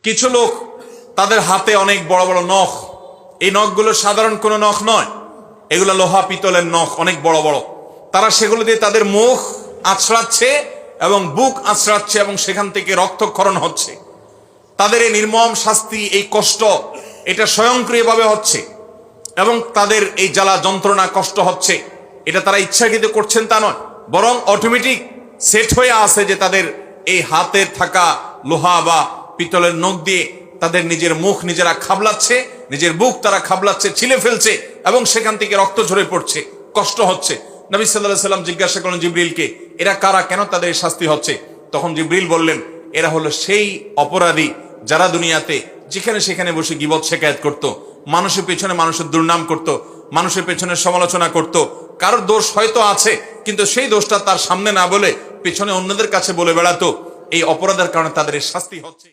কিছু লোক তাদের হাতে অনেক বড় বড় নখ, এই নখগুলো সাধারণ কোনো নখ নয়, এগুলো লোহা পিতলের নখ, অনেক বড় বড়। তারা সেগুলো দিয়ে তাদের মুখ আঁচড়াচ্ছে এবং বুক আঁচড়াচ্ছে এবং সেখান থেকে রক্তক্ষরণ হচ্ছে। তাদের এই নির্মম শাস্তি, এই কষ্ট, এটা স্বয়ংক্রিয়ভাবে হচ্ছে এবং তাদের এই জ্বালা যন্ত্রণা কষ্ট হচ্ছে, এটা তারা ইচ্ছাকৃত করছেন তা নয়, বরং অটোমেটিক সেট হয়ে আছে যে তাদের এই হাতের থাকা লোহা বা পিতলের নখ দিয়ে তাদের নিজের মুখ নিজেরা খাবলাচ্ছে, নিজের বুক তারা খাবলাচ্ছে, ছিলে ফেলছে এবং সেখান থেকে রক্ত ঝরে পড়ছে, কষ্ট হচ্ছে। নবী সাল্লাল্লাহু আলাইহি সাল্লাম জিজ্ঞাসা করলেন জিবরিলকে, এরা কারা, কেন তাদের এই শাস্তি হচ্ছে? তখন জিবরিল বললেন, এরা হলো সেই অপরাধী যারা দুনিয়াতে যেখানে সেখানে বসে গীবত শেকায়েত করত, মানুষের পেছনে মানুষের দুর্নাম করত, মানুষের পেছনে সমালোচনা করত। কারোর দোষ হয়তো আছে, কিন্তু সেই দোষটা তার সামনে না বলে পেছনে অন্যদের কাছে বলে বেড়াতো। এই অপরাধের কারণে তাদের এই শাস্তি হচ্ছে।